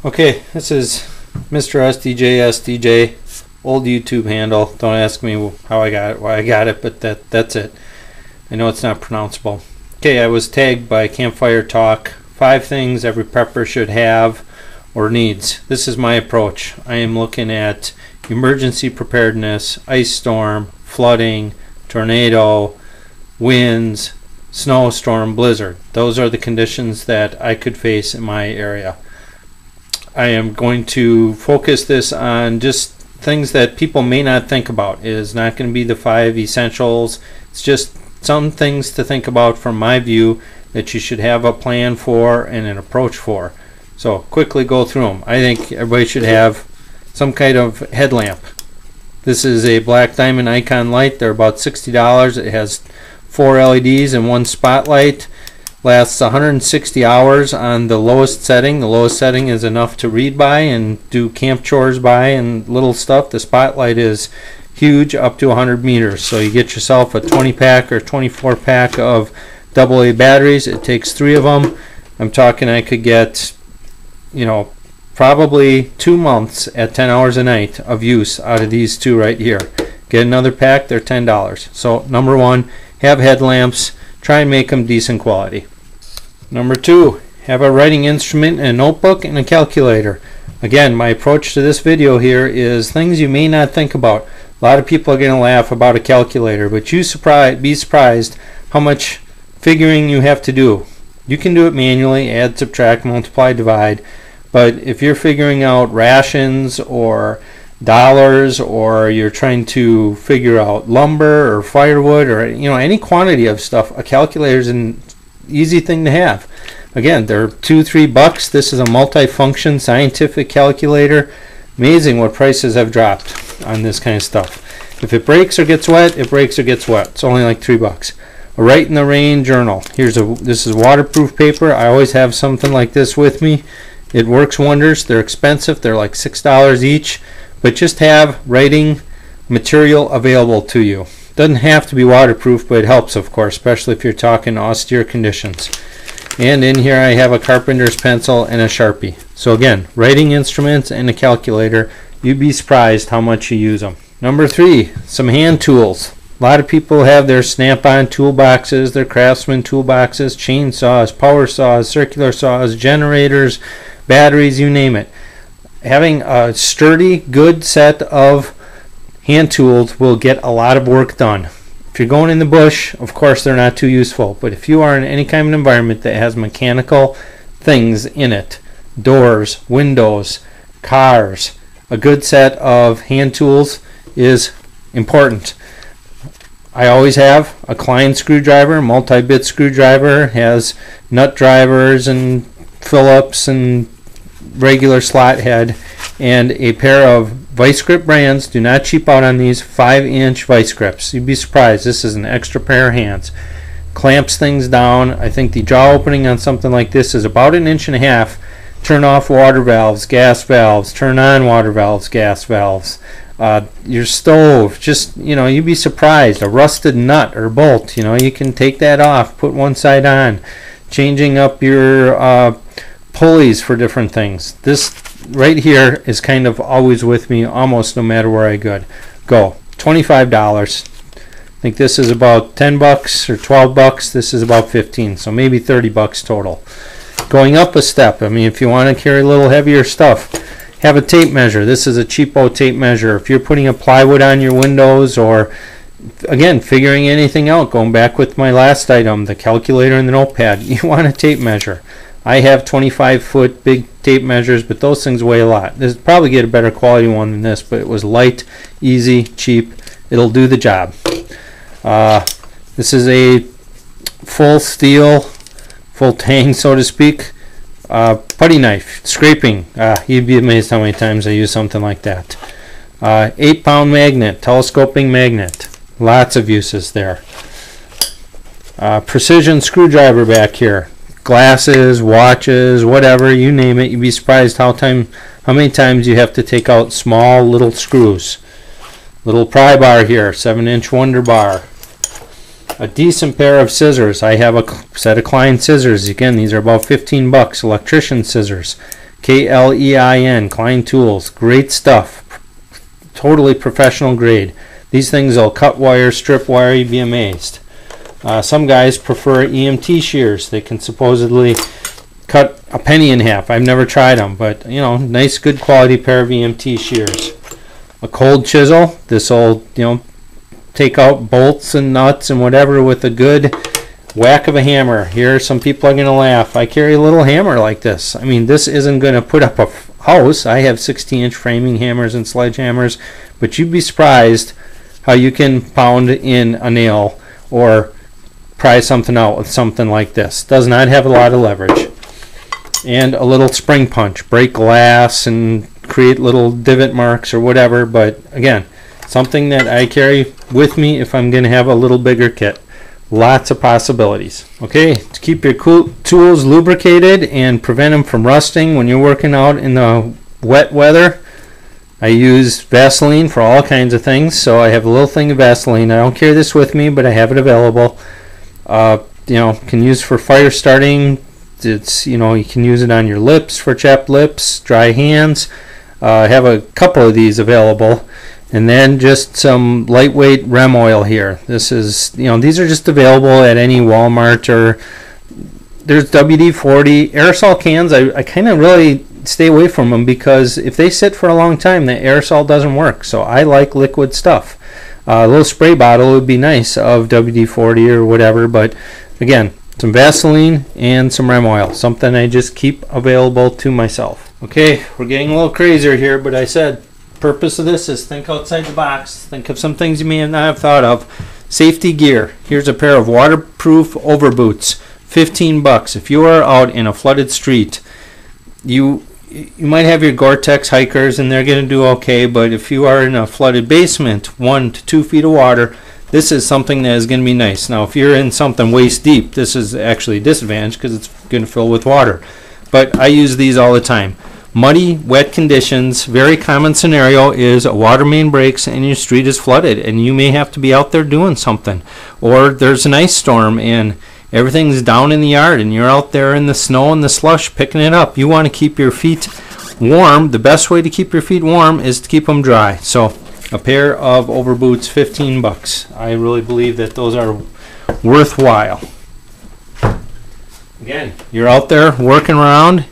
Okay, this is Mr. SDJ, old YouTube handle. Don't ask me how I got it, why I got it, but that's it. I know it's not pronounceable. Okay, I was tagged by Campfiretalk. 5 things every prepper should have or needs. This is my approach. I am looking at emergency preparedness, ice storm, flooding, tornado, winds, snowstorm, blizzard. Those are the conditions that I could face in my area. I am going to focus this on just things that people may not think about. It is not going to be the 5 essentials. It's just some things to think about from my view that you should have a plan for and an approach for. So quickly go through them. I think everybody should have some kind of headlamp. This is a black diamond icon light. They're about $60. It has 4 LEDs and 1 spotlight. Lasts 160 hours on the lowest setting. The lowest setting is enough to read by and do camp chores by and little stuff. The spotlight is huge, up to 100 meters. So you get yourself a 20 pack or 24 pack of AA batteries. It takes 3 of them. I'm talking I could get, probably 2 months at 10 hours a night of use out of these 2 right here. Get another pack, they're $10. So number 1, have headlamps. Try and make them decent quality. Number 2, have a writing instrument, a notebook, and a calculator. Again, my approach to this video here is things you may not think about. A lot of people are going to laugh about a calculator, but be surprised how much figuring you have to do. You can do it manually, add, subtract, multiply, divide, but if you're figuring out rations or dollars, or you're trying to figure out lumber or firewood or any quantity of stuff, a calculator is an easy thing to have. Again, they're $2-3. This is a multi-function scientific calculator. Amazing what prices have dropped on this kind of stuff. If it breaks or gets wet, it breaks or gets wet. It's only like $3. A Write in the Rain journal. This is waterproof paper. I always have something like this with me. It works wonders. They're expensive. They're like $6 each. But just have writing material available to you. Doesn't have to be waterproof, but it helps, of course, especially if you're talking austere conditions. And in here I have a carpenter's pencil and a Sharpie. So again, writing instruments and a calculator. You'd be surprised how much you use them. Number 3, some hand tools. A lot of people have their Snap-on toolboxes, their Craftsman toolboxes, chainsaws, power saws, circular saws, generators, batteries, you name it. Having a sturdy, good set of hand tools will get a lot of work done. If you're going in the bush, of course they're not too useful, but if you are in any kind of environment that has mechanical things in it, doors, windows, cars, a good set of hand tools is important. I always have a Klein screwdriver, multi-bit screwdriver, has nut drivers and Phillips and regular slot head, and a pair of vice grip brands. Do not cheap out on these 5-inch vice grips. You'd be surprised. This is an extra pair of hands. Clamps things down. I think the jaw opening on something like this is about 1.5 inches. Turn off water valves, gas valves. Turn on water valves, gas valves. Your stove, just you'd be surprised. A rusted nut or bolt, you can take that off, put one side on. Changing up your pulleys for different things. This right here is kind of always with me, almost no matter where I go. $25. I think this is about $10 or $12. This is about 15, so maybe $30 total. Going up a step, if you want to carry a little heavier stuff, have a tape measure. This is a cheapo tape measure. If you're putting a plywood on your windows, or again figuring anything out, going back with my last item, the calculator and the notepad, you want a tape measure. I have 25-foot big tape measures, but those things weigh a lot. This probably get a better quality one than this, but it was light, easy, cheap. It'll do the job. This is a full steel, full tang, so to speak, putty knife, scraping. You'd be amazed how many times I use something like that. 8-pound magnet, telescoping magnet. Lots of uses there. Precision screwdriver back here. Glasses, watches, whatever, you name it. You'd be surprised how many times you have to take out small little screws. Little pry bar here, 7-inch Wonder Bar. A decent pair of scissors. I have a set of Klein scissors. Again, these are about $15. Electrician scissors. Klein, Klein Tools. Great stuff. Totally professional grade. These things will cut wire, strip wire, you'd be amazed. Some guys prefer EMT shears. They can supposedly cut a penny in half. I've never tried them, but you know, nice good quality pair of EMT shears. A cold chisel. This will, you know, take out bolts and nuts and whatever with a good whack of a hammer. Here some people are going to laugh. I carry a little hammer like this. I mean, this isn't going to put up a house. I have 60-inch framing hammers and sledgehammers, but you'd be surprised how you can pound in a nail or pry something out with something like this. Does not have a lot of leverage. And a little spring punch. Break glass and create little divot marks or whatever, but again, something that I carry with me if I'm going to have a little bigger kit. Lots of possibilities. Okay, to keep your tools lubricated and prevent them from rusting when you're working out in the wet weather, I use Vaseline for all kinds of things. So I have a little thing of Vaseline. I don't carry this with me, but I have it available. You know, can use for fire starting. It's, you know, you can use it on your lips for chapped lips, dry hands. I have a couple of these available. And then just some lightweight REM oil here. This is, you know, these are just available at any Walmart, or there's WD-40 aerosol cans. I kind of really stay away from them because if they sit for a long time, the aerosol doesn't work. So I like liquid stuff. A little spray bottle would be nice of WD-40 or whatever, but again, some Vaseline and some REM oil, something I just keep available to myself. Okay, we're getting a little crazier here, but I said purpose of this is think outside the box. Think of some things you may not have thought of. Safety gear. Here's a pair of waterproof overboots. 15 bucks. If you are out in a flooded street, you might have your Gore-Tex hikers and they're going to do okay, but if you are in a flooded basement, 1 to 2 feet of water, this is something that is going to be nice. Now, if you're in something waist deep, this is actually a disadvantage because it's going to fill with water. But I use these all the time. Muddy, wet conditions, very common scenario is a water main breaks and your street is flooded and you may have to be out there doing something. Or there's an ice storm and everything's down in the yard and you're out there in the snow and the slush picking it up. You want to keep your feet warm. The best way to keep your feet warm is to keep them dry. So a pair of overboots, 15 bucks. I really believe that those are worthwhile. Again, you're out there working around.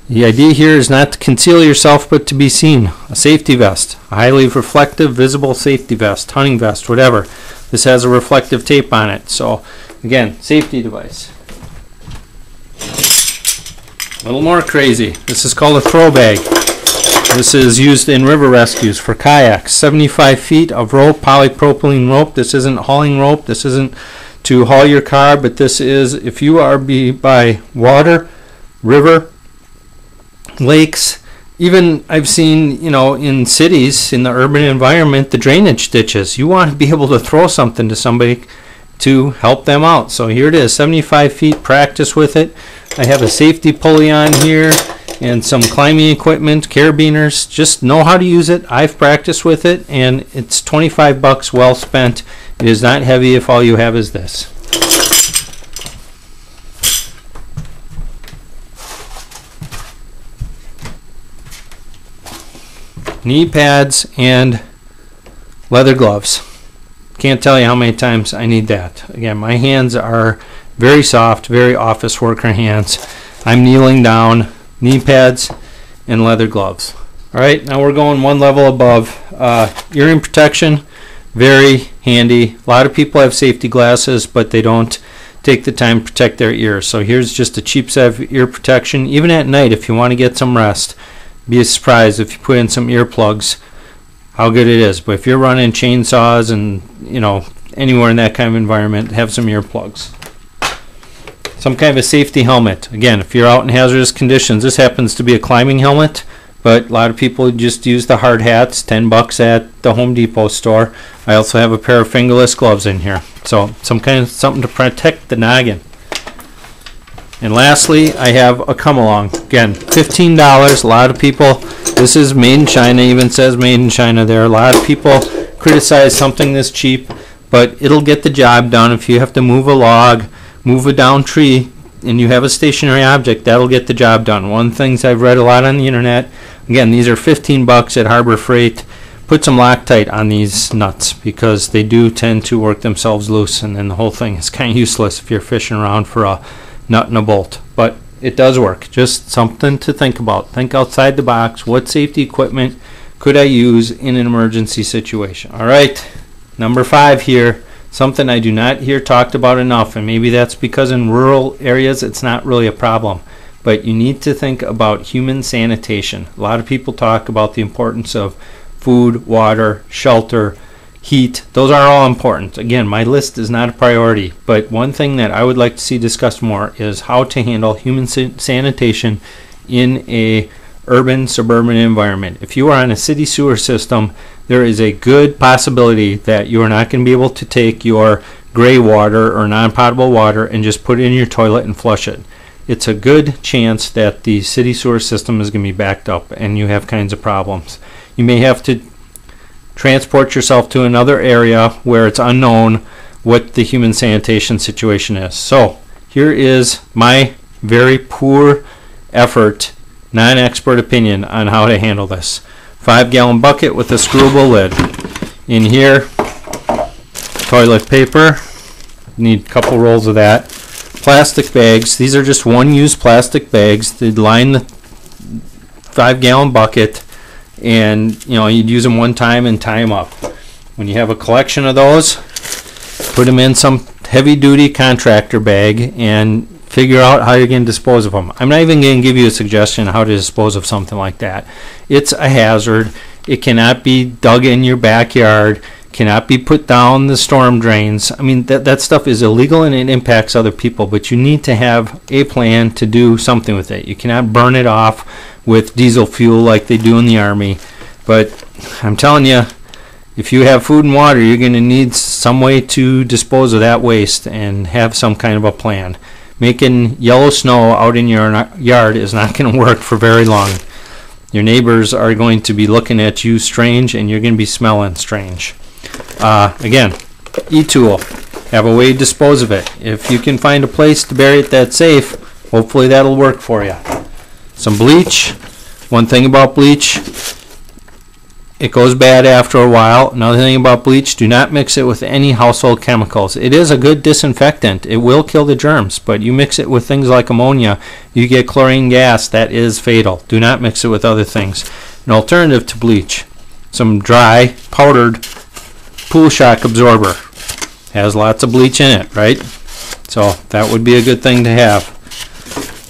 The idea here is not to conceal yourself, but to be seen. A safety vest, a highly reflective, visible safety vest, hunting vest, whatever. This has a reflective tape on it. So, again, safety device. A little more crazy. This is called a throw bag. This is used in river rescues for kayaks. 75 feet of rope, polypropylene rope. This isn't hauling rope. This isn't to haul your car, but this is if you are by water, river, lakes, even I've seen, you know, in cities, in the urban environment, the drainage ditches. You want to be able to throw something to somebody to help them out. So here it is, 75 feet, practice with it. I have a safety pulley on here and some climbing equipment, carabiners. Just know how to use it. I've practiced with it and it's 25 bucks well spent. It is not heavy if all you have is this. Knee pads and leather gloves. Can't tell you how many times I need that. Again, my hands are very soft, very office worker hands. I'm kneeling down, knee pads and leather gloves. All right, now we're going one level above. Hearing protection, very handy. A lot of people have safety glasses, but they don't take the time to protect their ears. So here's just a cheap set of ear protection. Even at night, if you want to get some rest, be surprised if you put in some earplugs how good it is. But if you're running chainsaws and, you know, anywhere in that kind of environment, have some earplugs. Some kind of a safety helmet. Again, if you're out in hazardous conditions, this happens to be a climbing helmet, but a lot of people just use the hard hats, 10 bucks at the Home Depot store. I also have a pair of fingerless gloves in here. So some kind of something to protect the noggin. And lastly, I have a come along. Again, $15. A lot of people, this is made in China, even says made in China there. A lot of people criticize something this cheap, but it'll get the job done. If you have to move a log, move a down tree, and you have a stationary object, that'll get the job done. One of the things I've read a lot on the internet, again, these are 15 bucks at Harbor Freight. Put some Loctite on these nuts because they do tend to work themselves loose, and then the whole thing is kind of useless if you're fishing around for a nut and a bolt. But it does work. Just something to think about. Think outside the box. What safety equipment could I use in an emergency situation? All right, number 5 here. Something I do not hear talked about enough, and maybe that's because in rural areas it's not really a problem. But you need to think about human sanitation. A lot of people talk about the importance of food, water, shelter, heat. Those are all important. Again, my list is not a priority, but one thing that I would like to see discussed more is how to handle human sanitation in a urban suburban environment. If you are on a city sewer system, there is a good possibility that you are not going to be able to take your gray water or non-potable water and just put it in your toilet and flush it. It's a good chance that the city sewer system is going to be backed up and you have kinds of problems. You may have to transport yourself to another area where it's unknown what the human sanitation situation is. So here is my very poor effort, non-expert opinion on how to handle this. 5-gallon bucket with a screwable lid. In here, toilet paper. Need a couple rolls of that. Plastic bags. These are just one-use plastic bags that line the 5-gallon bucket, and you'd use them one time and tie them up. When you have a collection of those, put them in some heavy-duty contractor bag and figure out how you're going to dispose of them. I'm not even going to give you a suggestion on how to dispose of something like that. It's a hazard. It cannot be dug in your backyard, cannot be put down the storm drains. I mean, that stuff is illegal and it impacts other people, but you need to have a plan to do something with it. You cannot burn it off with diesel fuel like they do in the Army. But I'm telling you, if you have food and water, you're going to need some way to dispose of that waste and have some kind of a plan. Making yellow snow out in your yard is not going to work for very long. Your neighbors are going to be looking at you strange, and you're going to be smelling strange. Again, e-tool. Have a way to dispose of it. If you can find a place to bury it that's safe, hopefully that'll work for you. Some bleach. One thing about bleach, it goes bad after a while. Another thing about bleach, do not mix it with any household chemicals. It is a good disinfectant. It will kill the germs, but you mix it with things like ammonia, you get chlorine gas. That is fatal. Do not mix it with other things. An alternative to bleach, some dry, powdered pool shock absorber. Has lots of bleach in it, right? So that would be a good thing to have.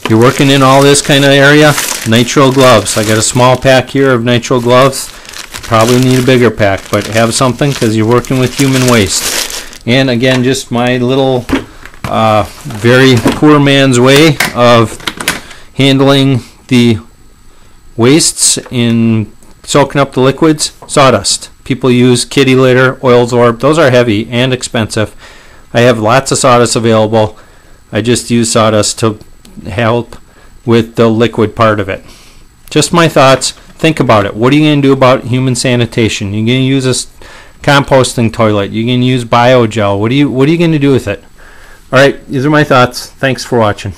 You're working in all this kind of area, nitrile gloves. I got a small pack here of nitrile gloves. Probably need a bigger pack, but have something because you're working with human waste. And again, just my little very poor man's way of handling the wastes in soaking up the liquids. Sawdust. People use kitty litter, oil Zorb. Those are heavy and expensive. I have lots of sawdust available. I just use sawdust to help with the liquid part of it. Just my thoughts. Think about it. What are you going to do about human sanitation? You're going to use a composting toilet. You're going to use biogel. What are you going to do with it? All right, these are my thoughts. Thanks for watching.